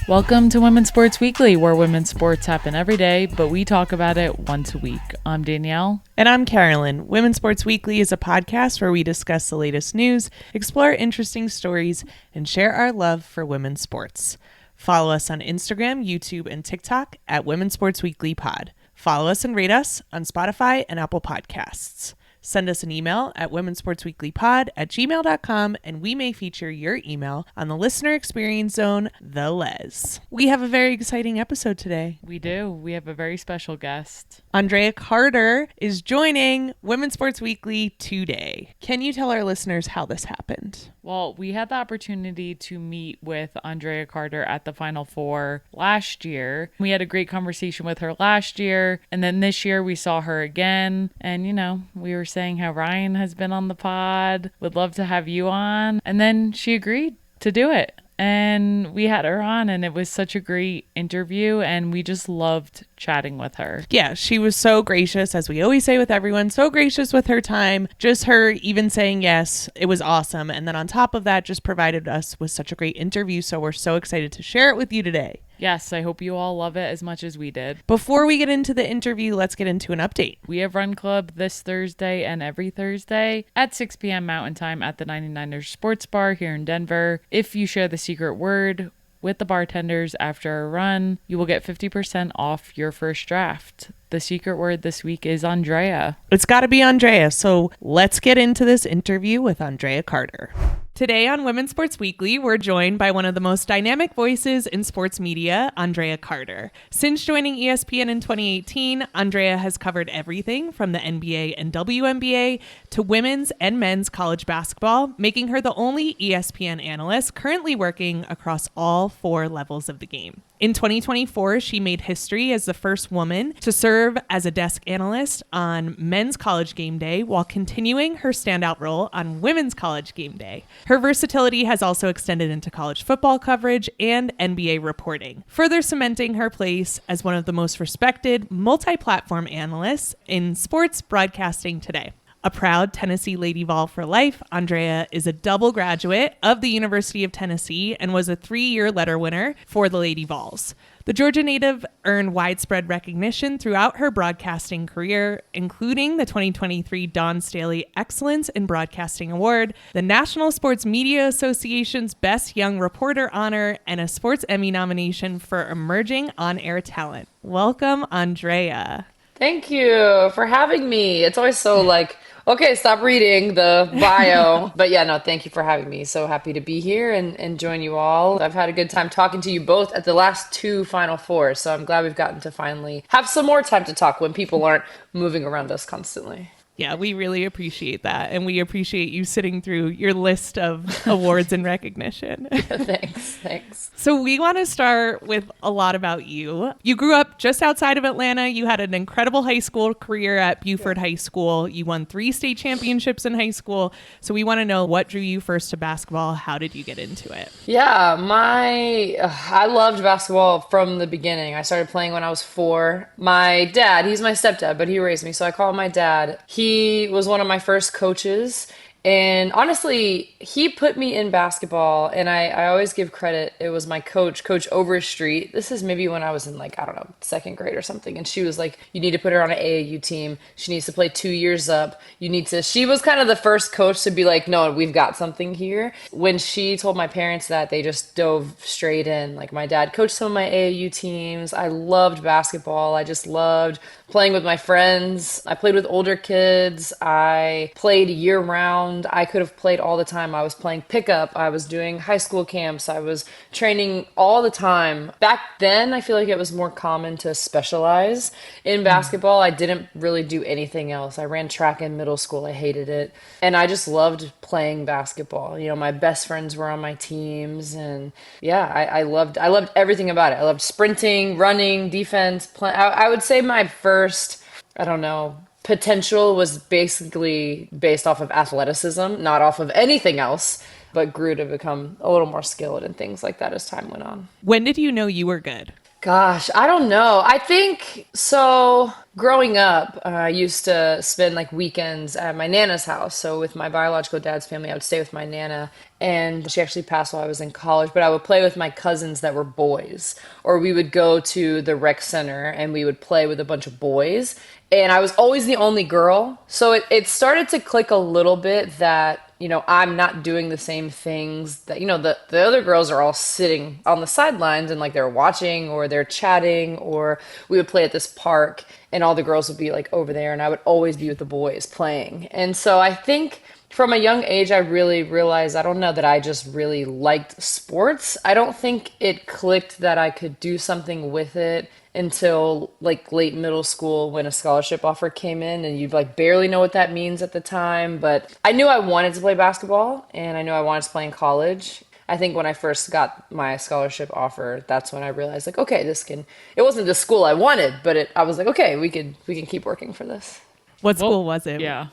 Welcome to Women's Sports Weekly, where women's sports happen every day, but we talk about it once a week. I'm Danielle. And I'm Carolyn. Women's Sports Weekly is a podcast where we discuss the latest news, explore interesting stories, and share our love for women's sports. Follow us on Instagram, YouTube, and TikTok at Women's Sports Weekly Pod. Follow us and rate us on Spotify and Apple Podcasts. Send us an email at womensportsweeklypod@gmail.com, and we may feature your email on the Listener Experience Zone, The Les. We have a very exciting episode today. We do. We have a very special guest. Andraya Carter is joining Women's Sports Weekly today. Can you tell our listeners how this happened? Well, we had the opportunity to meet with Andraya Carter at the Final Four last year. We had a great conversation with her last year, and then this year we saw her again, and we were saying how Ryan has been on the pod, would love to have you on, and then she agreed to do it. And we had her on, and it was such a great interview, and we just loved chatting with her. Yeah, she was so gracious, as we always say with everyone, so gracious with her time. Just her even saying yes, it was awesome. And then on top of that, just provided us with such a great interview. So we're so excited to share it with you today. Yes, I hope you all love it as much as we did. Before we get into the interview, let's get into an update. We have Run Club this Thursday and every Thursday at 6 p.m. Mountain Time at the 99ers Sports Bar here in Denver. If you share the secret word with the bartenders after a run, you will get 50% off your first draft. The secret word this week is Andraya. It's got to be Andraya. So let's get into this interview with Andraya Carter. Today on Women's Sports Weekly, we're joined by one of the most dynamic voices in sports media, Andraya Carter. Since joining ESPN in 2018, Andraya has covered everything from the NBA and WNBA to women's and men's college basketball, making her the only ESPN analyst currently working across all four levels of the game. In 2024, she made history as the first woman to serve as a desk analyst on men's college game day while continuing her standout role on women's college game day. Her versatility has also extended into college football coverage and NBA reporting, further cementing her place as one of the most respected multi-platform analysts in sports broadcasting today. A proud Tennessee Lady Vol for life, Andraya is a double graduate of the University of Tennessee and was a 3-year letter winner for the Lady Vols. The Georgia native earned widespread recognition throughout her broadcasting career, including the 2023 Dawn Staley Excellence in Broadcasting Award, the National Sports Media Association's Best Young Reporter honor, and a Sports Emmy nomination for Emerging On-Air Talent. Welcome, Andraya. Thank you for having me. It's always so okay, stop reading the bio. But yeah, no, thank you for having me. So happy to be here and join you all. I've had a good time talking to you both at the last two Final Fours. So I'm glad we've gotten to finally have some more time to talk when people aren't moving around us constantly. Yeah, we really appreciate that. And we appreciate you sitting through your list of awards and recognition. Thanks. So we want to start with a lot about you. You grew up just outside of Atlanta. You had an incredible high school career at Buford High School. You won 3 state championships in high school. So we want to know what drew you first to basketball. How did you get into it? Yeah, I loved basketball from the beginning. I started playing when I was 4. My dad, he's my stepdad, but he raised me, so I call him my dad. He was one of my first coaches, and honestly, he put me in basketball, and I always give credit. It was my coach, Coach Overstreet. This is maybe when I was in second grade or something, and she was like, you need to put her on an AAU team. She needs to play 2 years up. She was kind of the first coach to be like, no, we've got something here. When she told my parents that, they just dove straight in. Like, my dad coached some of my AAU teams. I loved basketball. I just loved playing with my friends. I played with older kids. I played year round. I could have played all the time. I was playing pickup. I was doing high school camps. I was training all the time. Back then, I feel like it was more common to specialize in basketball. I didn't really do anything else. I ran track in middle school. I hated it. And I just loved playing basketball. My best friends were on my teams. And yeah, I loved everything about it. I loved sprinting, running, defense. I would say my first, potential was basically based off of athleticism, not off of anything else, but grew to become a little more skilled and things like that as time went on. When did you know you were good? Gosh, I don't know. I think so. Growing up, I used to spend like weekends at my Nana's house. So with my biological dad's family, I would stay with my Nana. And she actually passed while I was in college, but I would play with my cousins that were boys. Or we would go to the rec center and we would play with a bunch of boys. And I was always the only girl. So it started to click a little bit that I'm not doing the same things that, the other girls are all sitting on the sidelines and like they're watching or they're chatting, or we would play at this park and all the girls would be like over there and I would always be with the boys playing. And so I think from a young age, I really realized, I don't know, that I just really liked sports. I don't think it clicked that I could do something with it until like late middle school when a scholarship offer came in, and you like barely know what that means at the time. But I knew I wanted to play basketball and I knew I wanted to play in college. I think when I first got my scholarship offer, that's when I realized like, okay, it wasn't the school I wanted, but I was like, okay, we can keep working for this. What school was it? Yeah.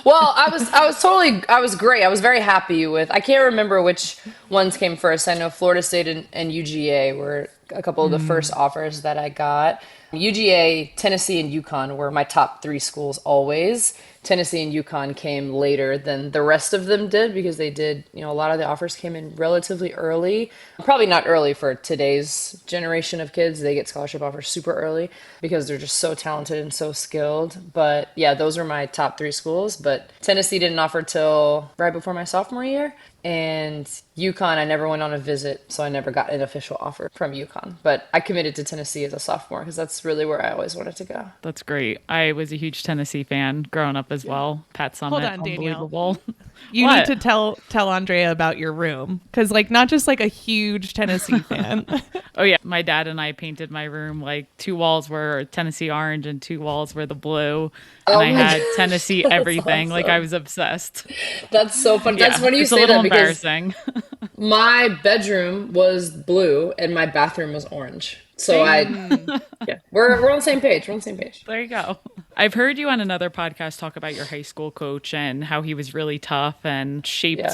Well, I was great. I was very happy with, I can't remember which ones came first. I know Florida State and UGA were a couple of the first offers that I got. UGA, Tennessee, and UConn were my top three schools always. Tennessee and UConn came later than the rest of them did because they did, a lot of the offers came in relatively early. Probably not early for today's generation of kids. They get scholarship offers super early because they're just so talented and so skilled. But yeah, those were my top three schools. But Tennessee didn't offer till right before my sophomore year. And UConn, I never went on a visit, so I never got an official offer from UConn. But I committed to Tennessee as a sophomore because that's really where I always wanted to go. That's great. I was a huge Tennessee fan growing up as well. Pat Summitt, Hold on, Danielle. unbelievable. You What? need to tell Andraya about your room, because like not just like a huge Tennessee fan. Oh yeah, my dad and I painted my room like 2 walls were Tennessee orange and 2 walls were the blue, and I had Tennessee everything. Like I was obsessed. That's so fun. That's Yeah, funny you it's a say little that because embarrassing. my bedroom was blue and my bathroom was orange. So yeah, we're on the same page. We're on the same page. There you go. I've heard you on another podcast talk about your high school coach and how he was really tough and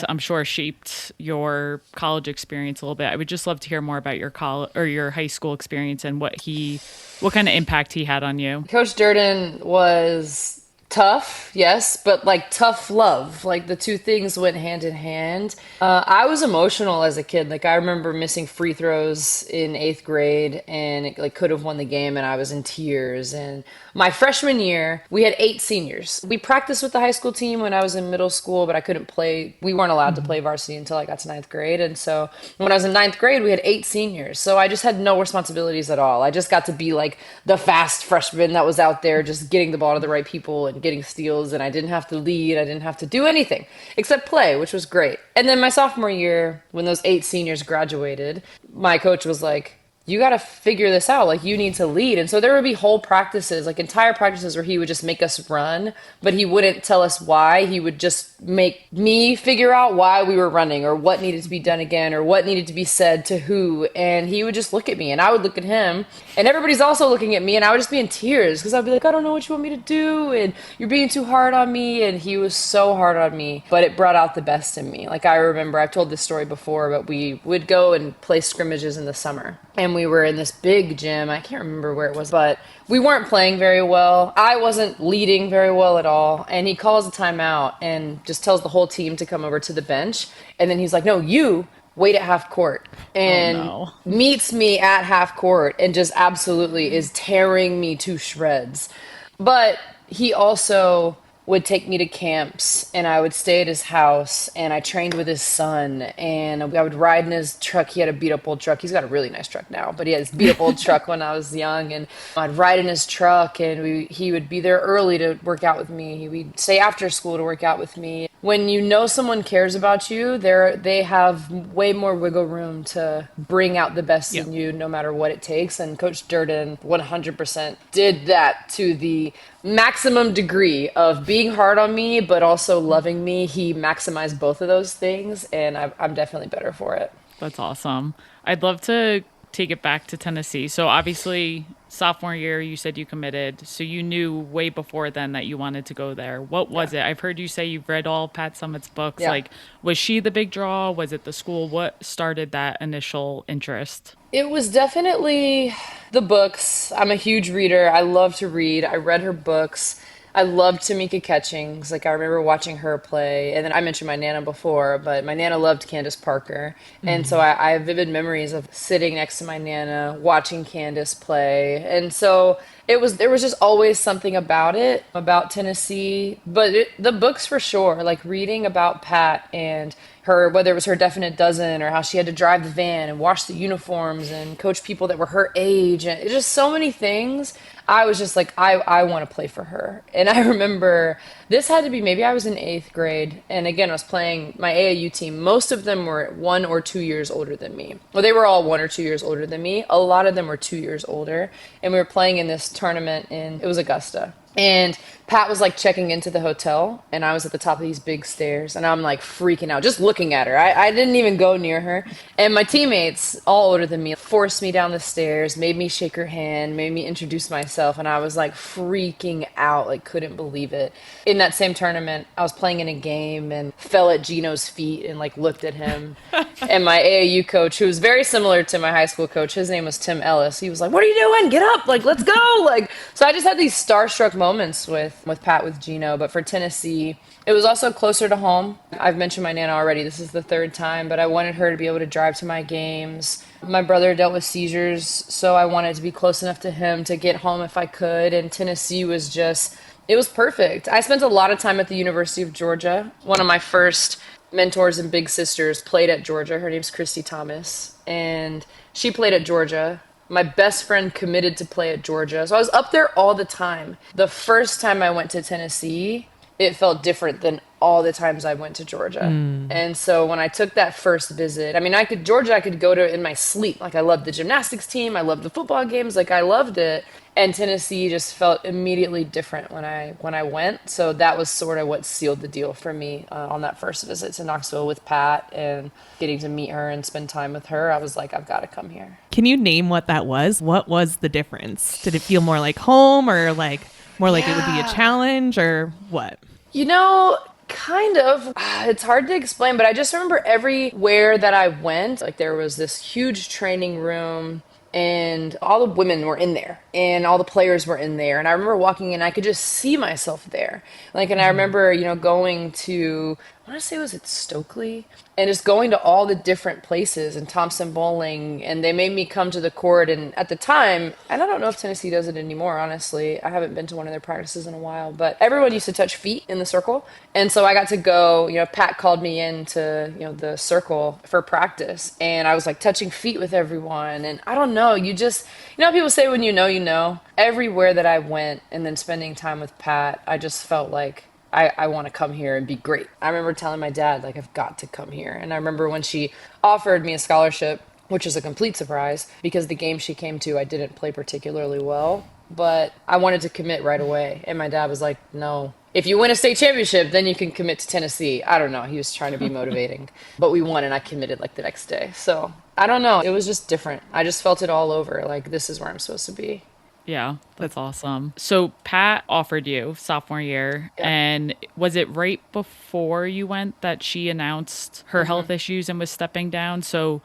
I'm sure shaped your college experience a little bit. I would just love to hear more about your college or your high school experience and what kind of impact he had on you. Coach Durden was tough, yes, but like tough love. Like the two things went hand in hand. I was emotional as a kid. Like I remember missing free throws in 8th grade and it like could have won the game and I was in tears. And my freshman year, we had 8 seniors. We practiced with the high school team when I was in middle school, but I couldn't play. We weren't allowed to play varsity until I got to 9th grade. And so when I was in 9th grade, we had 8 seniors. So I just had no responsibilities at all. I just got to be like the fast freshman that was out there just getting the ball to the right people and getting steals, and I didn't have to lead. I didn't have to do anything except play, which was great. And then my sophomore year, when those 8 seniors graduated, my coach was like, you got to figure this out. Like, you need to lead. And so there would be whole practices, like entire practices where he would just make us run, but he wouldn't tell us why. He would just make me figure out why we were running or what needed to be done again or what needed to be said to who. And he would just look at me and I would look at him and everybody's also looking at me and I would just be in tears because I'd be like, I don't know what you want me to do. And you're being too hard on me. And he was so hard on me, but it brought out the best in me. Like, I remember, I've told this story before, but we would go and play scrimmages in the summer. And we were in this big gym. I can't remember where it was, but we weren't playing very well. I wasn't leading very well at all. And he calls a timeout and just tells the whole team to come over to the bench. And then he's like, no, you wait at half court. And meets me at half court and just absolutely is tearing me to shreds. But he also would take me to camps and I would stay at his house and I trained with his son and I would ride in his truck. He had a beat up old truck. He's got a really nice truck now, but he had this beat up old truck when I was young, and I'd ride in his truck and he would be there early to work out with me. We'd stay after school to work out with me. When you know someone cares about you, they have way more wiggle room to bring out the best in you no matter what it takes. And Coach Durden 100% did that to the maximum degree of being hard on me, but also loving me. He maximized both of those things, and I'm definitely better for it. That's awesome. I'd love to take it back to Tennessee. So obviously sophomore year, you said you committed. So you knew way before then that you wanted to go there. What was it? I've heard you say you've read all Pat Summitt's books. Yeah. Like, was she the big draw? Was it the school? What started that initial interest? It was definitely the books. I'm a huge reader. I love to read. I read her books. I loved Tamika Catchings. Like I remember watching her play, and then I mentioned my nana before, but my nana loved Candace Parker, and so I have vivid memories of sitting next to my nana watching Candace play, and so there was just always something about it, about Tennessee, but the books for sure, like reading about Pat and her, whether it was her definite dozen or how she had to drive the van and wash the uniforms and coach people that were her age, and it's just so many things. I was just like, I want to play for her. And I remember this had to be, maybe I was in eighth grade. And again, I was playing my AAU team. Most of them were 1 or 2 years older than me. Well, they were all 1 or 2 years older than me. A lot of them were 2 years older. And we were playing in this tournament it was Augusta. And Pat was like checking into the hotel, and I was at the top of these big stairs, and I'm like freaking out, just looking at her. I didn't even go near her. And my teammates, all older than me, forced me down the stairs, made me shake her hand, made me introduce myself, and I was like freaking out, like couldn't believe it. In that same tournament, I was playing in a game and fell at Gino's feet and like looked at him. And my AAU coach, who was very similar to my high school coach, his name was Tim Ellis. He was like, "What are you doing? Get up! Like, let's go!" Like, so I just had these starstruck moments with Pat, with Gino. But for Tennessee, it was also closer to home. I've mentioned my nana already. This is the third time, but I wanted her to be able to drive to my games. My brother dealt with seizures, so I wanted to be close enough to him to get home if I could. And Tennessee was just, it was perfect. I spent a lot of time at the University of Georgia. One of my first mentors and big sisters played at Georgia. Her name's Christy Thomas, and she played at Georgia. My best friend committed to play at Georgia, so I was up there all the time. The first time I went to Tennessee, it felt different than all the times I went to Georgia. And so when I took that first visit, I mean, Georgia I could go to in my sleep. Like I loved the gymnastics team, I loved the football games, like I loved it. And Tennessee just felt immediately different when I went. So that was sort of what sealed the deal for me on that first visit to Knoxville with Pat, and getting to meet her and spend time with her. I was like, I've got to come here. Can you name what that was? What was the difference? Did it feel more like home, or like more like it would be a challenge, or what? You know, kind of. It's hard to explain, but I just remember everywhere that I went, like there was this huge training room, and all the women were in there, and all the players were in there. And I remember walking in, I could just see myself there. Like, and I remember, going to, I want to say, was it Stokely? And just going to all the different places, and Thompson Bowling, and they made me come to the court. And at the time, and I don't know if Tennessee does it anymore, honestly. I haven't been to one of their practices in a while, but everyone used to touch feet in the circle. And so I got to go, Pat called me into, the circle for practice, and I was like touching feet with everyone. And I don't know, people say when you know. Everywhere that I went, and then spending time with Pat, I just felt like I want to come here and be great. I remember telling my dad, like, I've got to come here. And I remember when she offered me a scholarship, which was a complete surprise, because the game she came to, I didn't play particularly well, but I wanted to commit right away. And my dad was like, no, if you win a state championship, then you can commit to Tennessee. I don't know. He was trying to be motivating, but we won, and I committed like the next day. So I don't know. It was just different. I just felt it all over. Like, this is where I'm supposed to be. Yeah, that's awesome. So Pat offered you sophomore year, and was it right before you went that she announced her health issues and was stepping down? So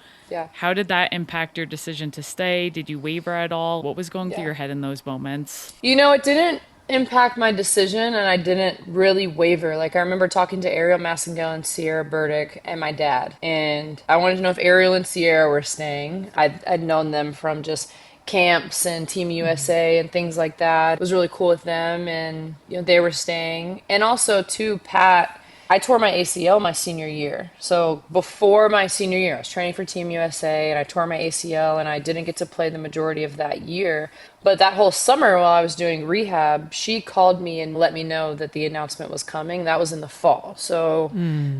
how did that impact your decision to stay? Did you waver at all? What was going through your head in those moments? It didn't impact my decision, and I didn't really waver. Like, I remember talking to Ariel Massengale and Sierra Burdick and my dad, and I wanted to know if Ariel and Sierra were staying. I'd known them from just camps and Team USA and things like that. It was really cool with them, and they were staying. And also too, Pat, I tore my ACL my senior year. So before my senior year, I was training for Team USA, and I tore my ACL, and I didn't get to play the majority of that year. But that whole summer while I was doing rehab, she called me and let me know that the announcement was coming. That was in the fall. So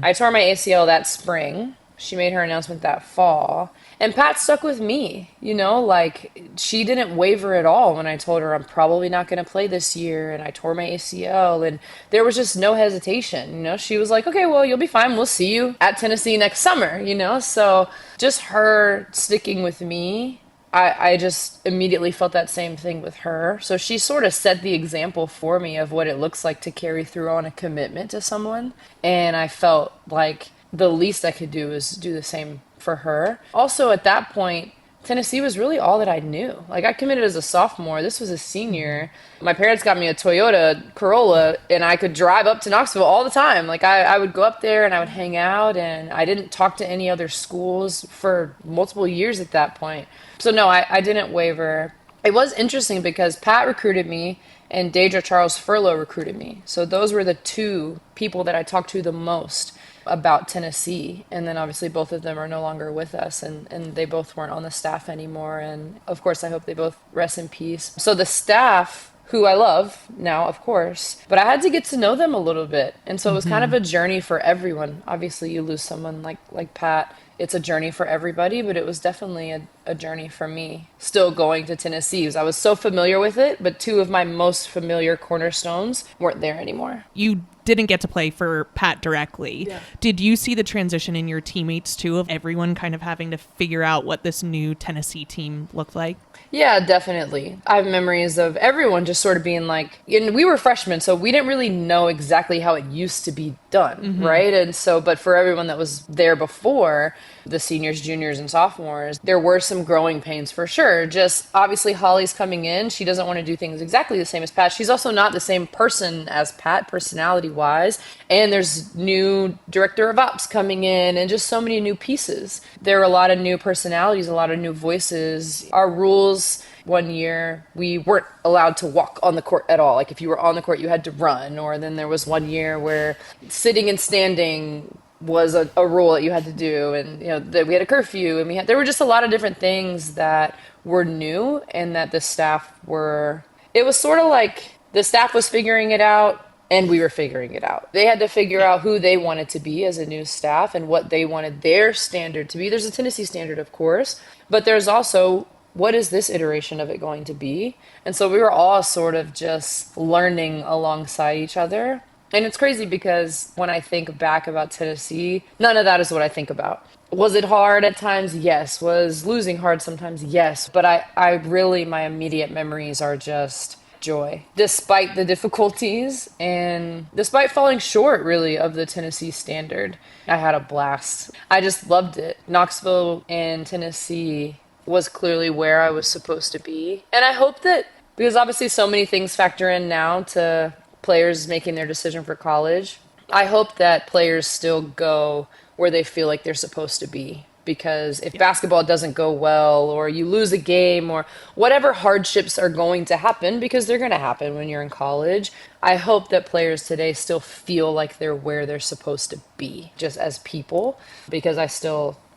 I tore my ACL that spring. She made her announcement that fall. And Pat stuck with me, like, she didn't waver at all when I told her I'm probably not going to play this year, and I tore my ACL, and there was just no hesitation. She was like, okay, well, you'll be fine. We'll see you at Tennessee next summer, So just her sticking with me I just immediately felt that same thing with her. So she sort of set the example for me of what it looks like to carry through on a commitment to someone. And I felt like the least I could do is do the same for her. Also, at that point, Tennessee was really all that I knew. Like, I committed as a sophomore. This was a senior. My parents got me a Toyota Corolla, and I could drive up to Knoxville all the time. Like, I would go up there and I would hang out, and I didn't talk to any other schools for multiple years at that point. So, no, I didn't waver. It was interesting because Pat recruited me and Deidre Charles Furlow recruited me. So those were the two people that I talked to the most about Tennessee. And then obviously both of them are no longer with us, and they both weren't on the staff anymore. And of course, I hope they both rest in peace. So the staff, who I love now, of course, but I had to get to know them a little bit. And so it was kind of a journey for everyone. Obviously, you lose someone like Pat. It's a journey for everybody, but it was definitely a journey for me. Still going to Tennessee, because I was so familiar with it, but two of my most familiar cornerstones weren't there anymore. You didn't get to play for Pat directly. Yeah. Did you see the transition in your teammates too, of everyone kind of having to figure out what this new Tennessee team looked like? Yeah, definitely. I have memories of everyone just sort of being like, and we were freshmen, so we didn't really know exactly how it used to be done, right? And so, but for everyone that was there before, the seniors, juniors, and sophomores, there were some growing pains for sure. Just obviously Holly's coming in. She doesn't want to do things exactly the same as Pat. She's also not the same person as Pat, personality-wise. And there's new director of ops coming in and just so many new pieces. There are a lot of new personalities, a lot of new voices. Our rules, one year, we weren't allowed to walk on the court at all. Like if you were on the court, you had to run. Or then there was one year where sitting and standing was a rule that you had to do, and that we had a curfew, and there were just a lot of different things that were new, and that the staff were. It was sort of like the staff was figuring it out, and we were figuring it out. They had to figure out who they wanted to be as a new staff and what they wanted their standard to be. There's a Tennessee standard, of course, but there's also what is this iteration of it going to be? And so we were all sort of just learning alongside each other. And it's crazy because when I think back about Tennessee, none of that is what I think about. Was it hard at times? Yes. Was losing hard sometimes? Yes. But I really, my immediate memories are just joy. Despite the difficulties and despite falling short, really, of the Tennessee standard, I had a blast. I just loved it. Knoxville and Tennessee was clearly where I was supposed to be. And I hope that, because obviously so many things factor in now to players making their decision for college, I hope that players still go where they feel like they're supposed to be. Because if basketball doesn't go well, or you lose a game, or whatever hardships are going to happen, because they're going to happen when you're in college, I hope that players today still feel like they're where they're supposed to be, just as people, because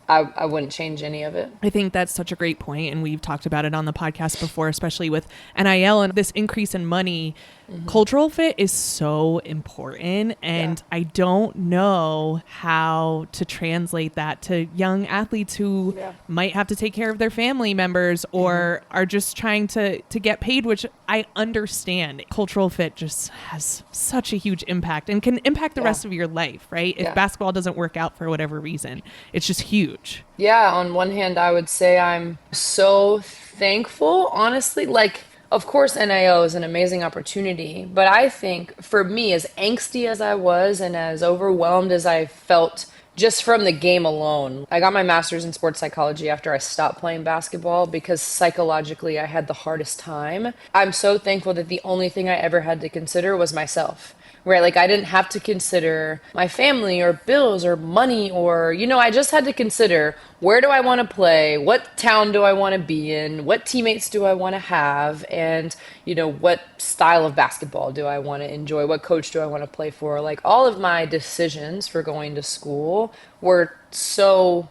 I wouldn't change any of it. I think that's such a great point, and we've talked about it on the podcast before, especially with NIL and this increase in money. Cultural fit is so important, and I don't know how to translate that to young athletes who might have to take care of their family members or are just trying to get paid, which I understand. Cultural fit just has such a huge impact and can impact the rest of your life, right? If basketball doesn't work out for whatever reason, it's just huge. Yeah, on one hand, I would say I'm so thankful, honestly. Like, of course, NIL is an amazing opportunity, but I think for me, as angsty as I was and as overwhelmed as I felt just from the game alone, I got my master's in sports psychology after I stopped playing basketball because psychologically I had the hardest time. I'm so thankful that the only thing I ever had to consider was myself. Right, like I didn't have to consider my family or bills or money or, I just had to consider, where do I want to play? What town do I want to be in? What teammates do I want to have? And, what style of basketball do I want to enjoy? What coach do I want to play for? Like all of my decisions for going to school were so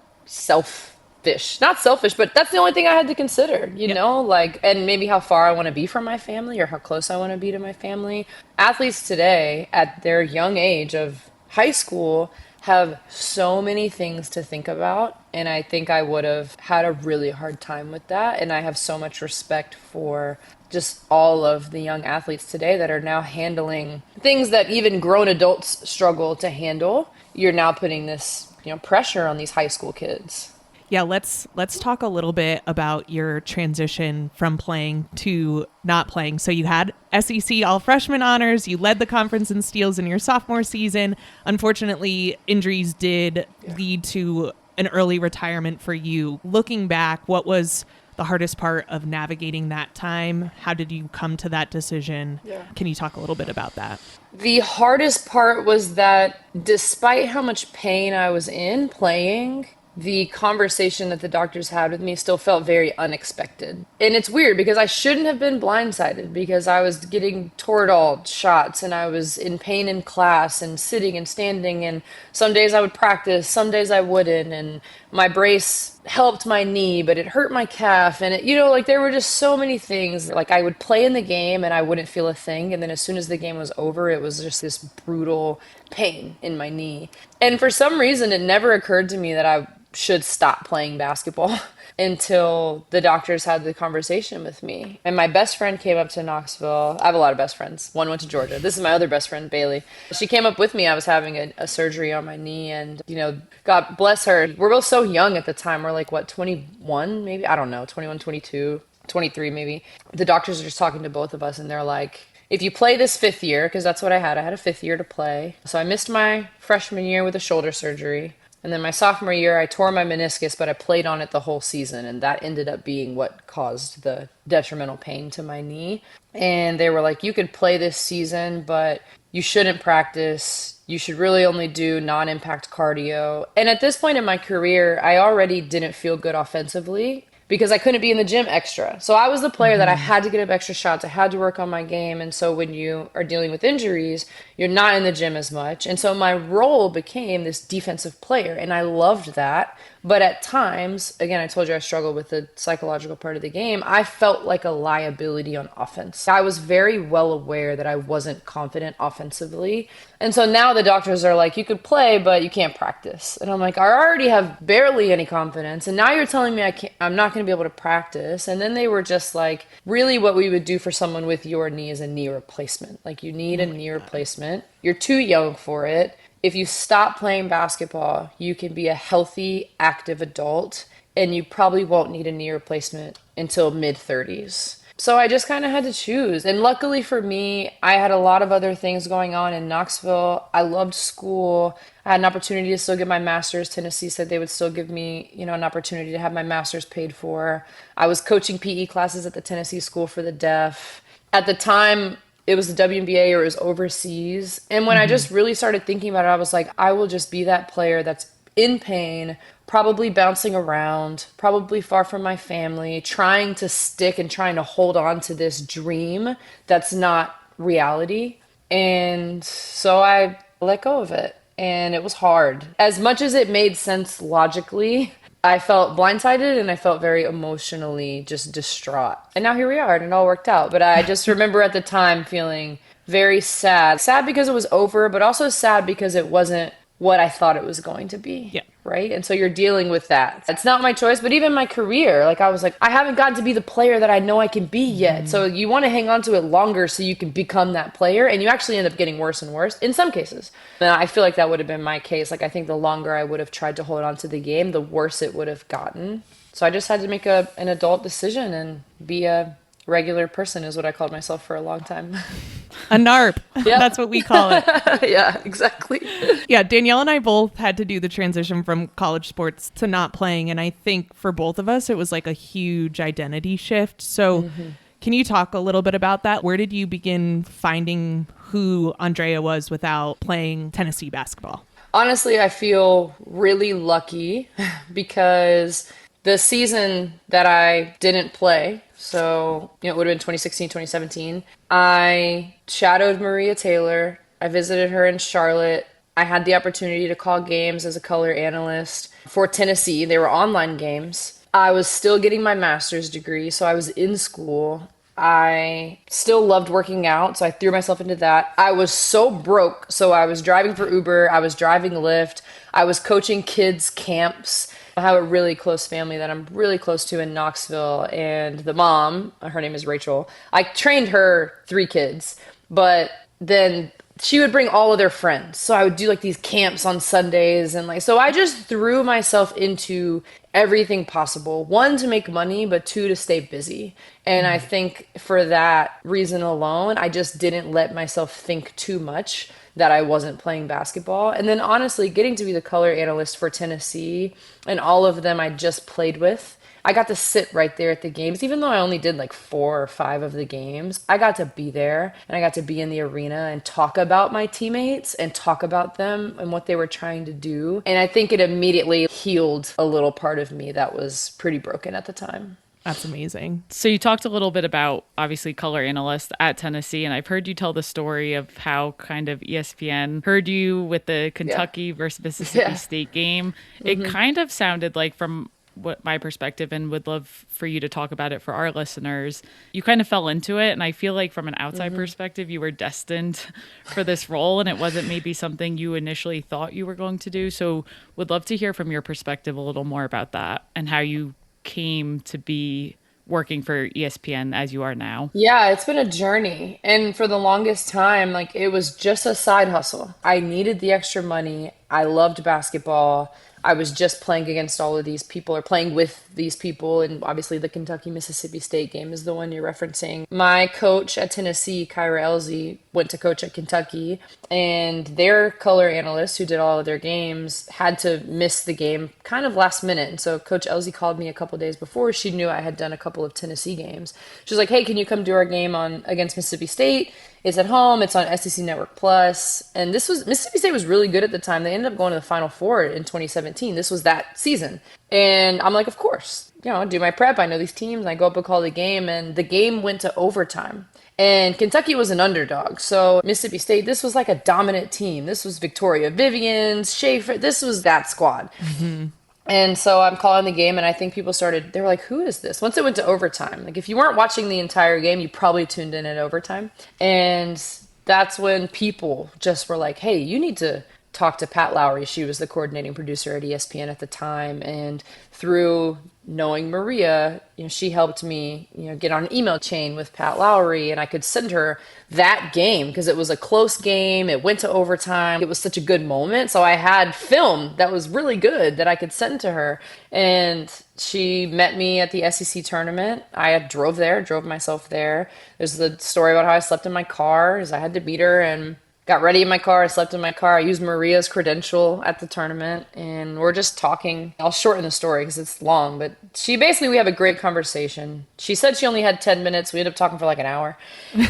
not selfish, but that's the only thing I had to consider, and maybe how far I want to be from my family or how close I want to be to my family. Athletes today at their young age of high school have so many things to think about. And I think I would have had a really hard time with that. And I have so much respect for just all of the young athletes today that are now handling things that even grown adults struggle to handle. You're now putting this, pressure on these high school kids. Yeah, let's talk a little bit about your transition from playing to not playing. So you had SEC all freshman honors, you led the conference in steals in your sophomore season. Unfortunately, injuries did lead to an early retirement for you. Looking back, what was the hardest part of navigating that time? How did you come to that decision? Can you talk a little bit about that? The hardest part was that despite how much pain I was in playing, the conversation that the doctors had with me still felt very unexpected. And it's weird because I shouldn't have been blindsided because I was getting Toradol shots and I was in pain in class and sitting and standing, and some days I would practice, some days I wouldn't, and my brace helped my knee but it hurt my calf, and like there were just so many things. Like I would play in the game and I wouldn't feel a thing, and then as soon as the game was over it was just this brutal pain in my knee. And for some reason it never occurred to me that I should stop playing basketball until the doctors had the conversation with me. And my best friend came up to Knoxville. I have a lot of best friends. One went to Georgia. This is my other best friend, Bailey. She came up with me. I was having a surgery on my knee, and, God bless her. We're both so young at the time. We're like, 21 maybe? I don't know, 21, 22, 23 maybe. The doctors are just talking to both of us, and they're like, if you play this fifth year, because that's what I had a fifth year to play. So I missed my freshman year with a shoulder surgery. And then my sophomore year, I tore my meniscus, but I played on it the whole season. And that ended up being what caused the detrimental pain to my knee. And they were like, you could play this season, but you shouldn't practice. You should really only do non-impact cardio. And at this point in my career, I already didn't feel good offensively because I couldn't be in the gym extra. So I was the player that I had to get up extra shots. I had to work on my game. And so when you are dealing with injuries, you're not in the gym as much. And so my role became this defensive player. And I loved that. But at times, again, I told you I struggled with the psychological part of the game. I felt like a liability on offense. I was very well aware that I wasn't confident offensively. And so now the doctors are like, you could play, but you can't practice. And I'm like, I already have barely any confidence. And now you're telling me I'm not going to be able to practice. And then they were just like, really what we would do for someone with your knee is a knee replacement. Like you need a knee replacement. You're too young for it. If you stop playing basketball, you can be a healthy, active adult, and you probably won't need a knee replacement until mid-30s. So I just kind of had to choose. And luckily for me, I had a lot of other things going on in Knoxville. I loved school. I had an opportunity to still get my master's. Tennessee said they would still give me, an opportunity to have my master's paid for. I was coaching PE classes at the Tennessee School for the Deaf. At the time, it was the WNBA or it was overseas. And when I just really started thinking about it, I was like, I will just be that player that's in pain, probably bouncing around, probably far from my family, trying to stick and trying to hold on to this dream that's not reality. And so I let go of it. And it was hard. As much as it made sense logically, I felt blindsided and I felt very emotionally just distraught. And now here we are and it all worked out. But I just remember at the time feeling very sad. Sad because it was over, but also sad because it wasn't what I thought it was going to be. Yeah. Right? And so you're dealing with that. It's not my choice, but even my career, I was like, I haven't gotten to be the player that I know I can be yet. So you want to hang on to it longer so you can become that player. And you actually end up getting worse and worse in some cases. And I feel like that would have been my case. I think the longer I would have tried to hold on to the game, the worse it would have gotten. So I just had to make an adult decision and be a regular person is what I called myself for a long time. A NARP. Yep. That's what we call it. Yeah, exactly. Yeah, Danielle and I both had to do the transition from college sports to not playing. And I think for both of us, it was like a huge identity shift. So can you talk a little bit about that? Where did you begin finding who Andraya was without playing Tennessee basketball? Honestly, I feel really lucky because the season that I didn't play, so, it would have been 2016, 2017. I shadowed Maria Taylor. I visited her in Charlotte. I had the opportunity to call games as a color analyst for Tennessee. They were online games. I was still getting my master's degree, so I was in school. I still loved working out, so I threw myself into that. I was so broke, so I was driving for Uber. I was driving Lyft. I was coaching kids' camps. I have a really close family that I'm really close to in Knoxville, and the mom, her name is Rachel. I trained her 3 kids, but then she would bring all of their friends. So I would do like these camps on Sundays and like, so I just threw myself into everything possible. One, to make money, but two, to stay busy. And I think for that reason alone, I just didn't let myself think too much that I wasn't playing basketball. And then honestly, getting to be the color analyst for Tennessee and all of them I just played with, I got to sit right there at the games. Even though I only did like 4 or 5 of the games, I got to be there and I got to be in the arena and talk about my teammates and talk about them and what they were trying to do. And I think it immediately healed a little part of me that was pretty broken at the time. That's amazing. So you talked a little bit about, obviously, color analyst at Tennessee, and I've heard you tell the story of how kind of ESPN heard you with the Kentucky versus Mississippi State game. It kind of sounded like, from what my perspective, and would love for you to talk about it for our listeners, you kind of fell into it, and I feel like from an outside perspective you were destined for this role, and it wasn't maybe something you initially thought you were going to do. So would love to hear from your perspective a little more about that and how you came to be working for ESPN as you are now. Yeah, it's been a journey. And for the longest time, like, it was just a side hustle. I needed the extra money. I loved basketball. I was just playing against all of these people, or playing with these people. And obviously the Kentucky-Mississippi State game is the one you're referencing. My coach at Tennessee, Kyra Elzy, went to coach at Kentucky, and their color analyst, who did all of their games, had to miss the game kind of last minute. And so Coach Elzy called me a couple days before. She knew I had done a couple of Tennessee games. She was like, hey, can you come do our game against Mississippi State? It's at home. It's on SEC Network Plus. And Mississippi State was really good at the time. They ended up going to the Final Four in 2017. This was that season. And I'm like, of course, do my prep. I know these teams. And I go up and call the game. And the game went to overtime. And Kentucky was an underdog. So Mississippi State, this was like a dominant team. This was Victoria Vivians, Schaefer. This was that squad. Mm-hmm. And so I'm calling the game, and I think people they were like, who is this? Once it went to overtime, like, if you weren't watching the entire game, you probably tuned in at overtime. And that's when people just were like, hey, you need to talk to Pat Lowry. She was the coordinating producer at ESPN at the time. And through knowing Maria, she helped me, get on an email chain with Pat Lowry, and I could send her that game because it was a close game. It went to overtime. It was such a good moment. So I had film that was really good that I could send to her. And she met me at the SEC tournament. I drove myself there. There's the story about how I slept in my car, as I had to meet her, and got ready in my car. I slept in my car. I used Maria's credential at the tournament, and we're just talking. I'll shorten the story because it's long, but we have a great conversation. She said she only had 10 minutes. We ended up talking for like an hour.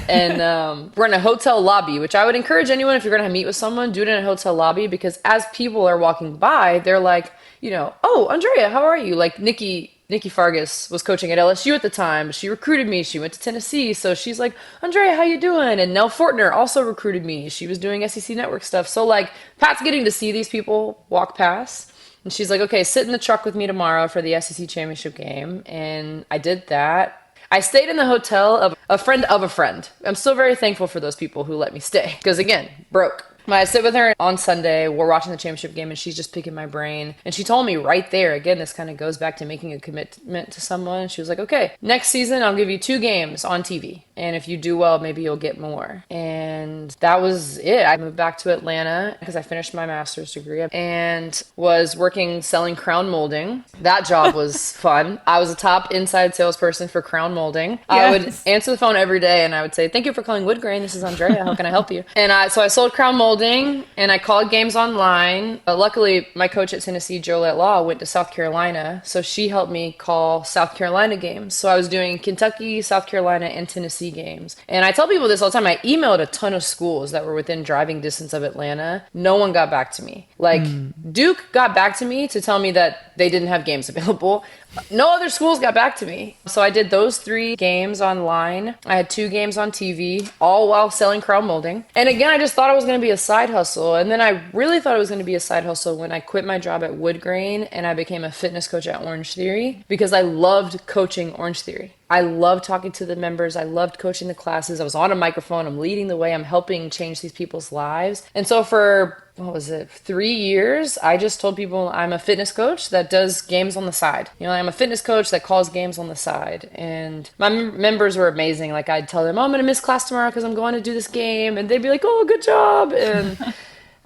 And we're in a hotel lobby, which I would encourage anyone, if you're going to meet with someone, do it in a hotel lobby, because as people are walking by, they're like, oh, Andraya, how are you? Like, Nikki Fargas was coaching at LSU at the time. She recruited me. She went to Tennessee. So she's like, Andraya, how you doing? And Nell Fortner also recruited me. She was doing SEC Network stuff. So, like, Pat's getting to see these people walk past. And she's like, okay, sit in the truck with me tomorrow for the SEC championship game. And I did that. I stayed in the hotel of a friend of a friend. I'm still very thankful for those people who let me stay. Because, again, broke. I sit with her on Sunday, we're watching the championship game, and she's just picking my brain. And she told me right there, again, this kind of goes back to making a commitment to someone. She was like, okay, next season, I'll give you 2 games on TV. And if you do well, maybe you'll get more. And that was it. I moved back to Atlanta because I finished my master's degree and was selling crown molding. That job was fun. I was a top inside salesperson for crown molding. Yes. I would answer the phone every day, and I would say, thank you for calling Wood Grain. This is Andraya. How can I help you? And so I sold crown molding, and I called games online. Luckily, my coach at Tennessee, Jolette Law, went to South Carolina, so she helped me call South Carolina games. So I was doing Kentucky, South Carolina, and Tennessee games. And I tell people this all the time. I emailed a ton of schools that were within driving distance of Atlanta. No one got back to me. Like, Duke got back to me to tell me that they didn't have games available. No other schools got back to me. So I did those 3 games online. I had 2 games on TV, all while selling crown molding. And again, I just thought it was going to be a side hustle. And then I really thought it was going to be a side hustle when I quit my job at Wood Grain and I became a fitness coach at Orange Theory, because I loved coaching Orange Theory. I loved talking to the members. I loved coaching the classes. I was on a microphone. I'm leading the way. I'm helping change these people's lives. And so for what was it, 3 years, I just told people I'm a fitness coach that does games on the side. I'm a fitness coach that calls games on the side. And my members were amazing. Like, I'd tell them, oh, I'm going to miss class tomorrow because I'm going to do this game. And they'd be like, oh, good job. And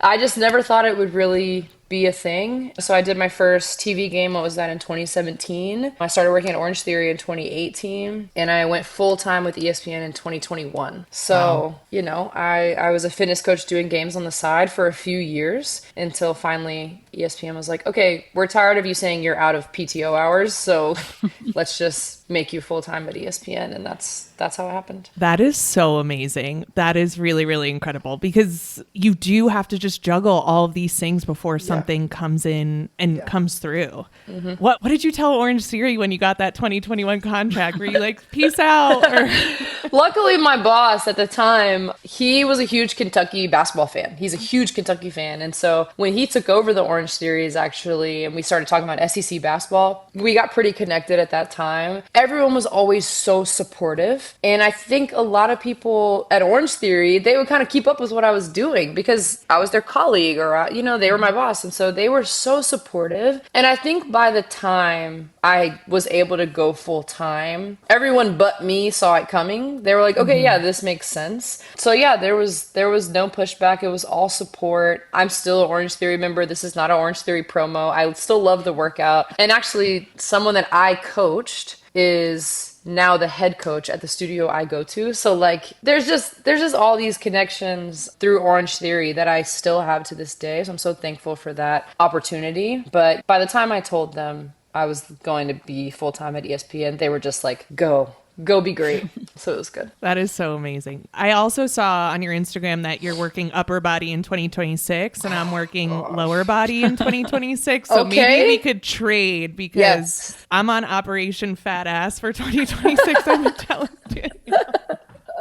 I just never thought it would really be a thing. So I did my first TV game. What was that, in 2017? I started working at Orange Theory in 2018, and I went full time with ESPN in 2021. So, wow. I was a fitness coach doing games on the side for a few years until finally ESPN was like, okay, we're tired of you saying you're out of PTO hours, so let's just make you full time at ESPN. And that's how it happened. That is so amazing. That is really, really incredible, because you do have to just juggle all of these things before something comes in and comes through. Mm-hmm. What did you tell Orange Theory when you got that 2021 contract? Were you like, peace out? Or... Luckily, my boss at the time, he was a huge Kentucky basketball fan. He's a huge Kentucky fan. And so when he took over the Orange Theories, actually, and we started talking about SEC basketball, we got pretty connected at that time. Everyone was always so supportive. And I think a lot of people at Orange Theory, they would kind of keep up with what I was doing because I was their colleague, or, they were my boss. And so they were so supportive. And I think by the time I was able to go full time, everyone but me saw it coming. They were like, okay, yeah, this makes sense. So yeah, there was no pushback. It was all support. I'm still an Orange Theory member. This is not an Orange Theory promo. I still love the workout. And actually, someone that I coached is now the head coach at the studio I go to. So like, there's just all these connections through Orange Theory that I still have to this day. So I'm so thankful for that opportunity. But by the time I told them I was going to be full-time at ESPN, they were just like, go be great. So it was good. That is so amazing. I also saw on your Instagram that you're working upper body in 2026 and I'm working lower body in 2026. So maybe we could trade, because I'm on Operation Fat Ass for 2026. I'm telling you.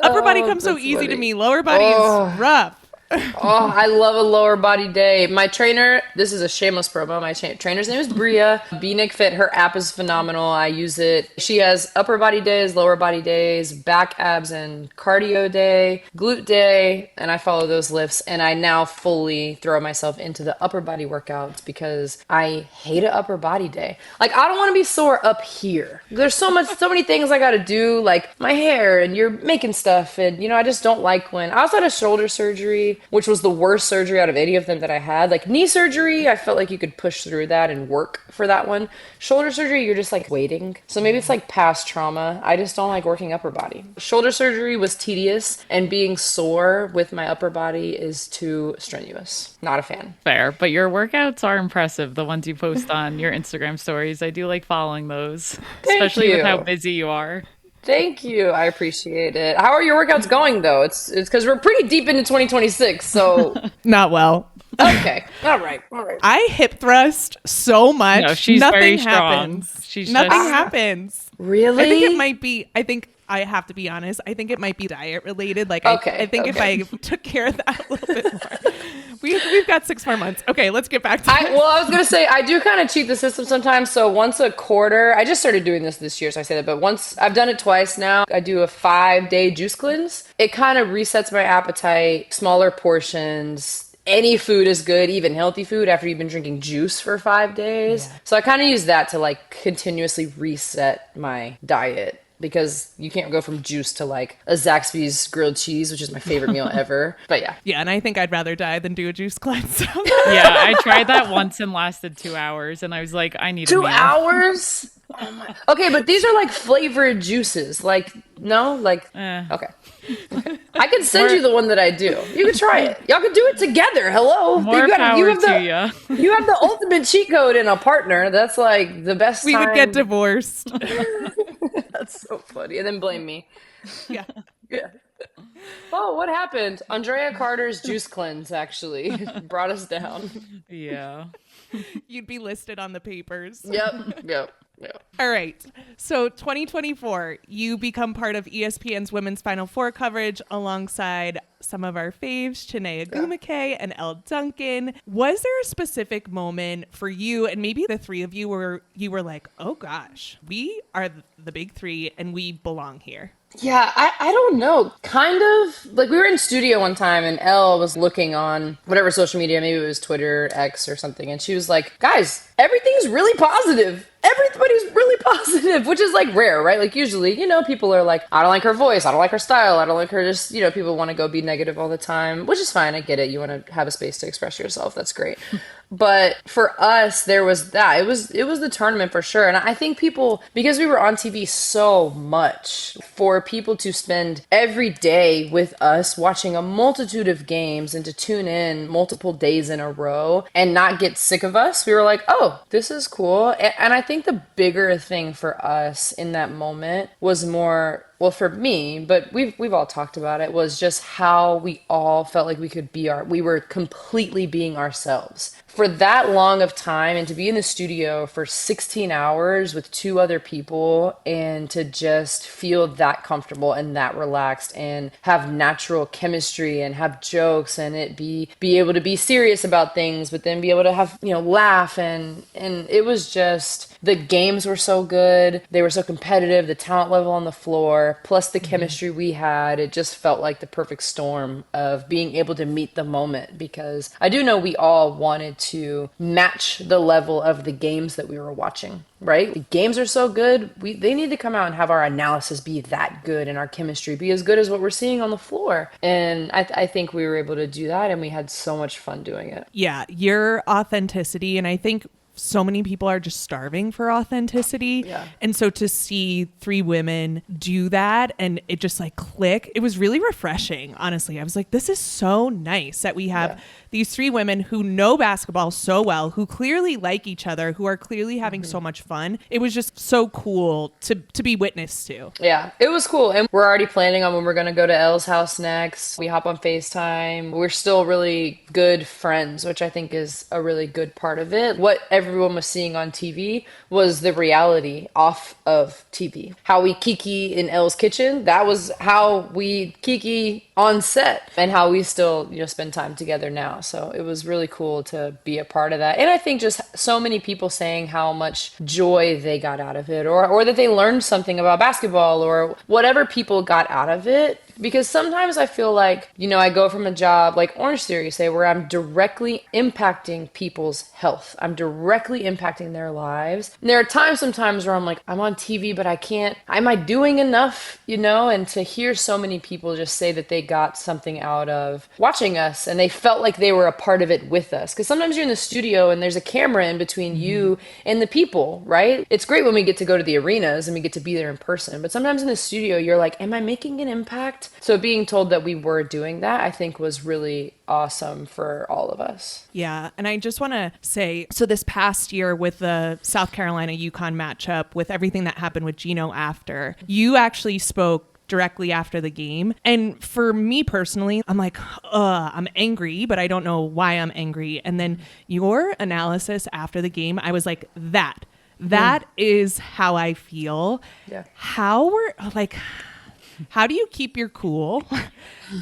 Upper body comes so easy to me. Lower body is rough. Oh, I love a lower body day. My trainer, this is a shameless promo. My trainer's name is Bria. B-Nick Fit. Her app is phenomenal. I use it. She has upper body days, lower body days, back, abs, and cardio day, glute day, and I follow those lifts. And I now fully throw myself into the upper body workouts because I hate an upper body day. Like, I don't want to be sore up here. There's so many things I got to do, like my hair, and you're making stuff. And, I just don't like when I also had a shoulder surgery, which was the worst surgery out of any of them that I had. Like knee surgery, I felt like you could push through that and work for that one. Shoulder surgery, you're just like waiting. So maybe it's like past trauma. I just don't like working upper body. Shoulder surgery was tedious, and being sore with my upper body is too strenuous. Not a fan. Fair, but your workouts are impressive. The ones you post on your Instagram stories. I do like following those, especially with how busy you are. Thank you. I appreciate it. How are your workouts going, though? It's because we're pretty deep into 2026, so... Not well. Okay. All right. I hip thrust so much. No, she's Nothing very happens. strong. Nothing happens. Really? I think I have to be honest. I think it might be diet related. Like, I think if I took care of that a little bit more. We've got 6 more months. Okay, let's get back to this. I was going to say, I do kind of cheat the system sometimes. So once a quarter, I just started doing this year, so I say that. But once, I've done it twice now. I do a 5-day juice cleanse. It kind of resets my appetite, smaller portions. Any food is good, even healthy food, after you've been drinking juice for 5 days. Yeah. So I kind of use that to like continuously reset my diet. Because you can't go from juice to like a Zaxby's grilled cheese, which is my favorite meal ever. But yeah. Yeah, and I think I'd rather die than do a juice cleanse. Yeah, I tried that once and lasted 2 hours, and I was like, I need 2 a meal. hours? Oh my. Okay, but these are like flavored juices. Like, no? Like, okay. I can send you the one that I do. You can try it. Y'all can do it together. Hello. More power to you. You have the ultimate cheat code in a partner. That's like the best We would get divorced. That's so funny. And then blame me. Yeah. Oh, what happened? Andraya Carter's juice cleanse actually brought us down. Yeah. You'd be listed on the papers. Yep. All right. So 2024, you become part of ESPN's Women's Final Four coverage alongside some of our faves, Chiney Ogwumike and Elle Duncan. Was there a specific moment for you, and maybe the three of you, where you were like, oh gosh, we are the big three and we belong here? Yeah, I don't know. Kind of like we were in studio one time and Elle was looking on whatever social media, maybe it was Twitter, X or something, and she was like, guys, everything's really positive. Everybody's really positive, which is like rare, right? Like usually, people are like, I don't like her voice, I don't like her style, I don't like her just, people want to go be negative all the time, which is fine. I get it. You want to have a space to express yourself. That's great. But for us, there was that. It was the tournament for sure. And I think people, because we were on TV so much, for people to spend every day with us watching a multitude of games and to tune in multiple days in a row and not get sick of us, we were like, oh, this is cool. And I think the bigger thing for us in that moment was more, well, for me, but we've all talked about it, was just how we all felt like we were completely being ourselves for that long of time, and to be in the studio for 16 hours with two other people and to just feel that comfortable and that relaxed and have natural chemistry and have jokes and be able to be serious about things, but then be able to have, laugh, and it was just, the games were so good. They were so competitive, the talent level on the floor, plus the chemistry we had. It just felt like the perfect storm of being able to meet the moment, because I do know we all wanted to match the level of the games that we were watching, right? The games are so good. They need to come out and have our analysis be that good and our chemistry be as good as what we're seeing on the floor. And I think we were able to do that, and we had so much fun doing it. Yeah, your authenticity, and I think so many people are just starving for authenticity. Yeah. And so to see three women do that and it just like click, it was really refreshing. Honestly, I was like, this is so nice that we have these three women who know basketball so well, who clearly like each other, who are clearly having so much fun. It was just so cool to be witness to. Yeah, it was cool. And we're already planning on when we're going to go to Elle's house next. We hop on FaceTime. We're still really good friends, which I think is a really good part of it. What everyone was seeing on TV was the reality off of TV. How we kiki in Elle's kitchen, that was how we kiki on set, and how we still, spend time together now. So it was really cool to be a part of that. And I think just so many people saying how much joy they got out of it, or that they learned something about basketball, or whatever people got out of it. Because sometimes I feel like, I go from a job like Orange Theory, say, where I'm directly impacting people's health. I'm directly impacting their lives. And there are sometimes where I'm like, I'm on TV, but I can't, am I doing enough, And to hear so many people just say that they got something out of watching us and they felt like they were a part of it with us. Because sometimes you're in the studio and there's a camera in between you and the people, right? It's great when we get to go to the arenas and we get to be there in person. But sometimes in the studio, you're like, am I making an impact? So being told that we were doing that, I think was really awesome for all of us. Yeah. And I just want to say, so this past year with the South Carolina UConn matchup, with everything that happened with Gino after, you actually spoke directly after the game. And for me personally, I'm like, I'm angry, but I don't know why I'm angry. And then your analysis after the game, I was like, that is how I feel. Yeah. How do you keep your cool?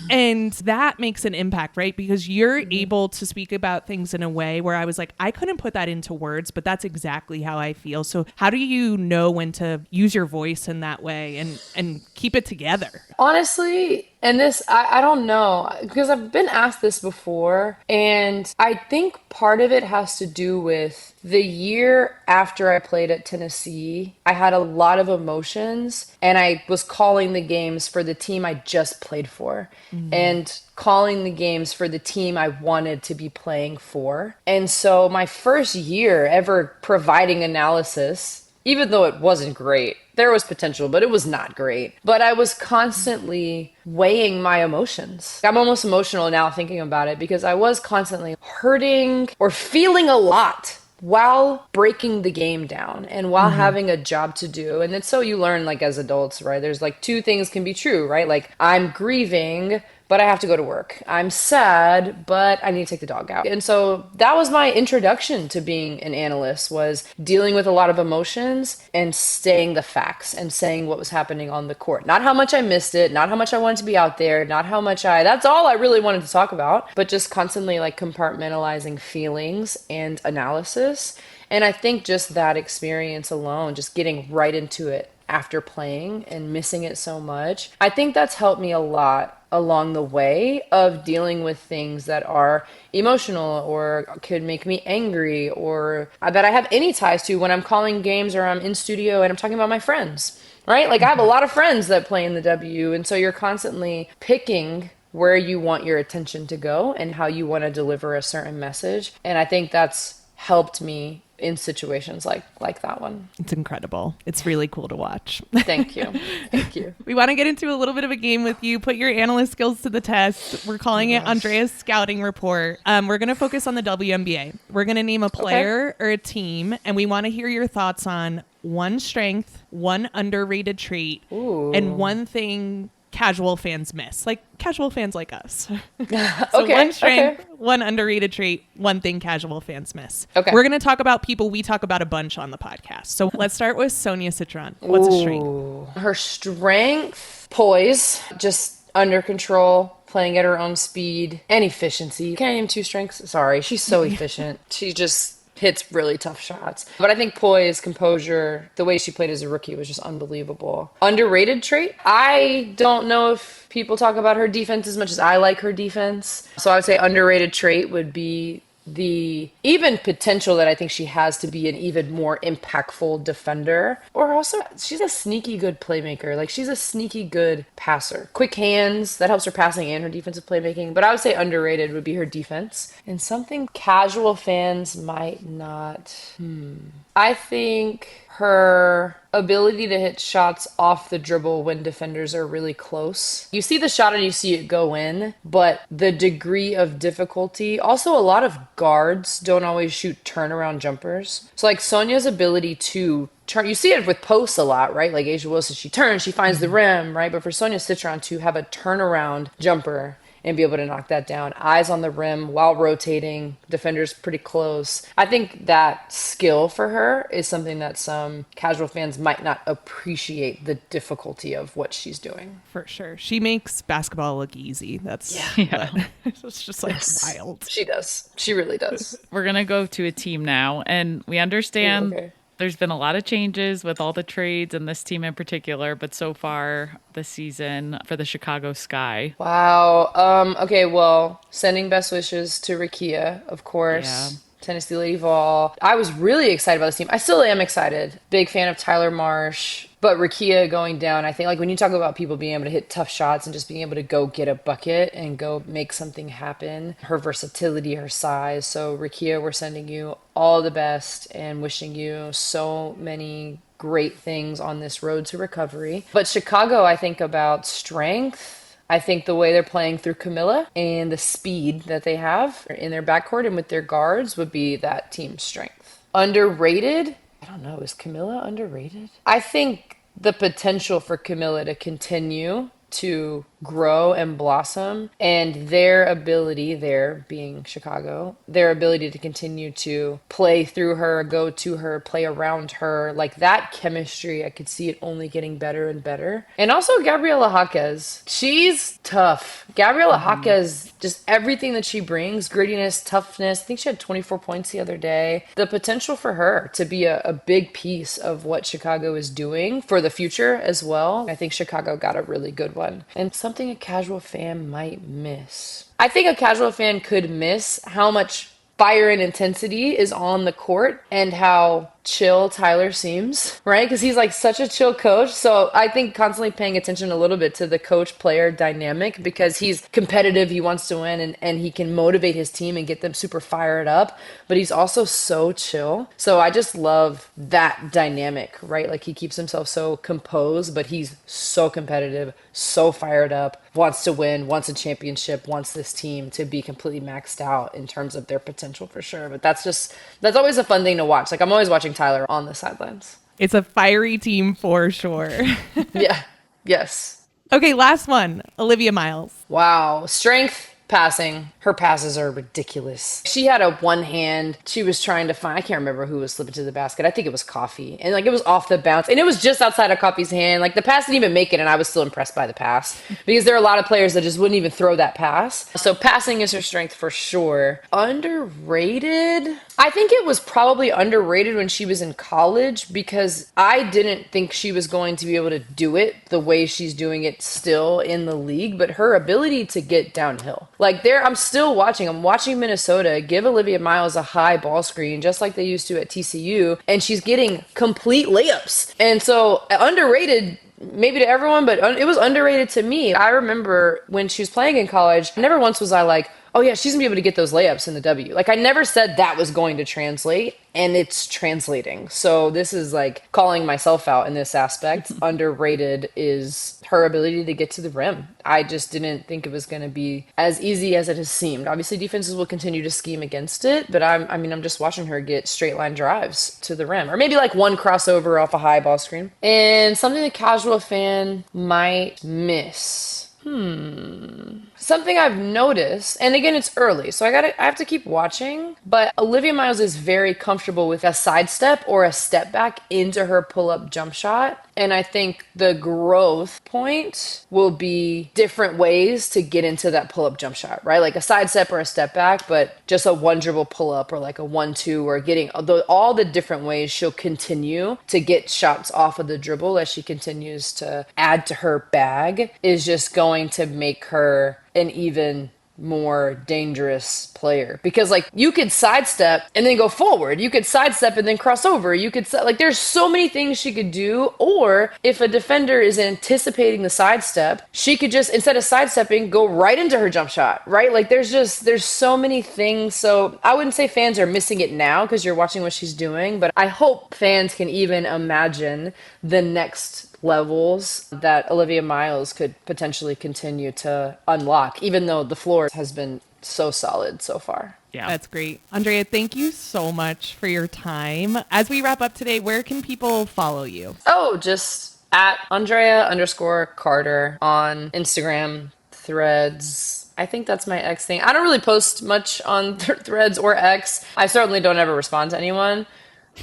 And that makes an impact, right? Because you're able to speak about things in a way where I was like, I couldn't put that into words, but that's exactly how I feel. So how do you know when to use your voice in that way and keep it together? Honestly, and this, I don't know, because I've been asked this before, and I think part of it has to do with the year after I played at Tennessee. I had a lot of emotions, and I was calling the games for the team I just played for, and calling the games for the team I wanted to be playing for. And so my first year ever providing analysis, even though it wasn't great, there was potential, but it was not great. But I was constantly weighing my emotions. I'm almost emotional now thinking about it, because I was constantly hurting or feeling a lot while breaking the game down and while having a job to do. And it's so you learn, like, as adults, right? There's like two things can be true, right? Like, I'm grieving, but I have to go to work. I'm sad, but I need to take the dog out. And so that was my introduction to being an analyst, was dealing with a lot of emotions and saying the facts and saying what was happening on the court. Not how much I missed it, not how much I wanted to be out there, not how much that's all I really wanted to talk about, but just constantly like compartmentalizing feelings and analysis. And I think just that experience alone, just getting right into it after playing and missing it so much. I think that's helped me a lot along the way of dealing with things that are emotional or could make me angry or that I have any ties to when I'm calling games or I'm in studio and I'm talking about my friends, right? Like I have a lot of friends that play in the W, and so you're constantly picking where you want your attention to go and how you want to deliver a certain message. And I think that's helped me in situations like that one. It's incredible. It's really cool to watch. Thank you. Thank you. We want to get into a little bit of a game with you. Put your analyst skills to the test. We're calling it Andrea's Scouting Report. We're going to focus on the WNBA. We're going to name a player or a team, and we want to hear your thoughts on one strength, one underrated trait, and one thing casual fans miss, like casual fans like us. So one strength, one underrated trait, one thing casual fans miss. Okay. We're going to talk about people we talk about a bunch on the podcast. So let's start with Sonia Citron. What's a strength? Her strength, poise, just under control, playing at her own speed, and efficiency. Can't name two strengths. Sorry, she's so efficient. She just hits really tough shots. But I think poise, composure, the way she played as a rookie was just unbelievable. Underrated trait? I don't know if people talk about her defense as much as I like her defense. So I would say underrated trait would be the even potential that I think she has to be an even more impactful defender. Or also, she's a sneaky good playmaker. Like, she's a sneaky good passer. Quick hands, that helps her passing and her defensive playmaking. But I would say underrated would be her defense. And something casual fans might not. I think her ability to hit shots off the dribble when defenders are really close. You see the shot and you see it go in, but the degree of difficulty. Also, a lot of guards don't always shoot turnaround jumpers. So like Sonia's ability to turn, you see it with posts a lot, right? Like Asia Wilson, she turns, she finds the rim, right? But for Sonia Citron to have a turnaround jumper and be able to knock that down, eyes on the rim while rotating, defenders pretty close. I think that skill for her is something that some casual fans might not appreciate the difficulty of what she's doing. For sure. She makes basketball look easy. That's it's just like wild. She does. She really does. We're going to go to a team now, and we understand there's been a lot of changes with all the trades and this team in particular, but so far this season for the Chicago Sky. Wow. Okay, well, sending best wishes to Rakia, of course. Yeah. Tennessee Lady Vol. I was really excited about this team. I still am excited. Big fan of Tyler Marsh. But Rakia going down, I think, like, when you talk about people being able to hit tough shots and just being able to go get a bucket and go make something happen, her versatility, her size. So Rakia, we're sending you all the best and wishing you so many great things on this road to recovery. But Chicago, I think about strength. I think the way they're playing through Camilla and the speed that they have in their backcourt and with their guards would be that team's strength. Underrated? I don't know. Is Camilla underrated? I think the potential for Camilla to continue to grow and blossom, and their ability, there being Chicago, their ability to continue to play through her, go to her, play around her, like that chemistry, I could see it only getting better and better. And also Gabriela Jaquez. She's tough. Gabriela Jaquez, just everything that she brings, grittiness, toughness. I think she had 24 points the other day. The potential for her to be a big piece of what Chicago is doing for the future as well. I think Chicago got a really good one. And something a casual fan might miss. I think a casual fan could miss how much fire and intensity is on the court and how chill Tyler seems, right? Because he's like such a chill coach. So I think constantly paying attention a little bit to the coach-player dynamic, because he's competitive, he wants to win, and he can motivate his team and get them super fired up, but he's also so chill. So I just love that dynamic, right? Like, he keeps himself so composed, but he's so competitive, so fired up, wants to win, wants a championship, wants this team to be completely maxed out in terms of their potential for sure. But that's always a fun thing to watch. Like, I'm always watching Tyler on the sidelines. It's a fiery team for sure. Yeah. Yes. Okay, last one. Olivia Miles. Wow. Strength, Passing. Her passes are ridiculous. She had a one hand. She was trying to find, I can't remember who was slipping to the basket. I think it was Coffee. And like it was off the bounce. And it was just outside of Coffee's hand. Like the pass didn't even make it. And I was still impressed by the pass because there are a lot of players that just wouldn't even throw that pass. So passing is her strength for sure. Underrated? I think it was probably underrated when she was in college because I didn't think she was going to be able to do it the way she's doing it still in the league. But her ability to get downhill. Like I'm still watching. I'm watching Minnesota give Olivia Miles a high ball screen just like they used to at TCU, and she's getting complete layups. And so underrated maybe to everyone, but it was underrated to me. I remember when she was playing in college, never once was I like, oh yeah, she's gonna be able to get those layups in the W. Like I never said that was going to translate, and it's translating. So this is like calling myself out in this aspect. Underrated is her ability to get to the rim. I just didn't think it was going to be as easy as it has seemed. Obviously defenses will continue to scheme against it, but I'm just watching her get straight line drives to the rim, or maybe like one crossover off a high ball screen. And something the casual fan might miss. Something I've noticed, and again, it's early, so I have to keep watching, but Olivia Miles is very comfortable with a sidestep or a step back into her pull-up jump shot. And I think the growth point will be different ways to get into that pull-up jump shot, right? Like a sidestep or a step back, but just a one dribble pull-up or like a 1-2 or getting all the different ways she'll continue to get shots off of the dribble as she continues to add to her bag is just going to make her an even more dangerous player, because like you could sidestep and then go forward, you could sidestep and then cross over, you could like there's so many things she could do. Or if a defender is anticipating the sidestep, she could just, instead of sidestepping, go right into her jump shot, right? Like there's so many things. So I wouldn't say fans are missing it now because you're watching what she's doing, but I hope fans can even imagine the next levels that Olivia Miles could potentially continue to unlock, even though the floor has been so solid so far. Yeah, that's great. Andraya, thank you so much for your time. As we wrap up today, where can people follow you? Oh, just at Andraya_Carter on Instagram, Threads. I think that's my X thing. I don't really post much on Threads or X. I certainly don't ever respond to anyone.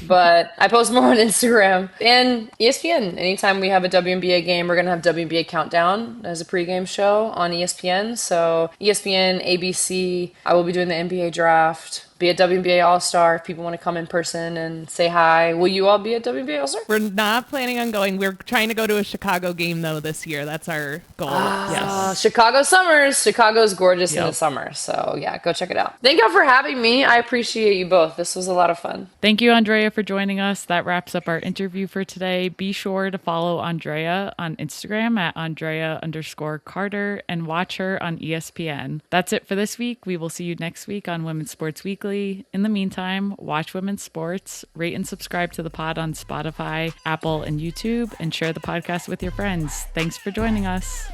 But I post more on Instagram and ESPN. Anytime we have a WNBA game, we're going to have WNBA Countdown as a pregame show on ESPN. So ESPN, ABC, I will be doing the NBA draft. Be at WNBA All-Star if people want to come in person and say hi. Will you all be at WNBA All-Star? We're not planning on going. We're trying to go to a Chicago game, though, this year. That's our goal. Yes. Chicago summers. Chicago's gorgeous in the summer. So, yeah, go check it out. Thank y'all for having me. I appreciate you both. This was a lot of fun. Thank you, Andraya, for joining us. That wraps up our interview for today. Be sure to follow Andraya on Instagram at Andraya_Carter and watch her on ESPN. That's it for this week. We will see you next week on Women's Sports Weekly. In the meantime, watch women's sports, rate and subscribe to the pod on Spotify, Apple, and YouTube, and share the podcast with your friends. Thanks for joining us.